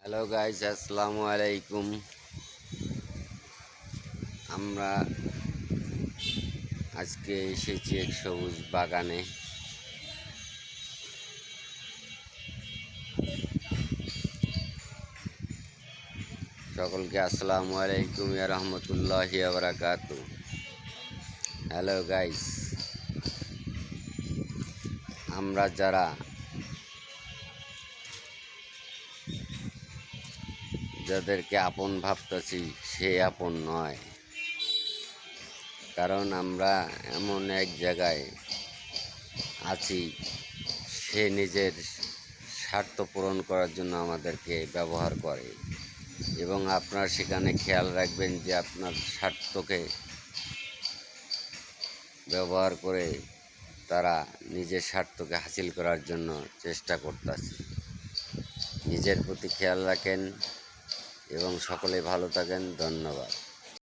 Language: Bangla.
হ্যালো গাইস, আসসালামু আলাইকুম। আমরা আজকে এসেছি এক সবুজ বাগানে। সকলকে আসসালামু আলাইকুম ইয়া রাহমাতুল্লাহি ওয়া বারাকাতু। হ্যালো গাইস, আমরা যাদেরকে আপন ভাবতেছি সে আপন নয়, কারণ আমরা এমন এক জায়গায় আছি, সে নিজের স্বার্থ পূরণ করার জন্য আমাদেরকে ব্যবহার করে। এবং আপনার সেখানে খেয়াল রাখবেন যে আপনার স্বার্থকে ব্যবহার করে তারা নিজের স্বার্থকে হাসিল করার জন্য চেষ্টা করতেছে। নিজের প্রতি খেয়াল রাখেন এবং সকলে ভালো থাকেন। ধন্যবাদ।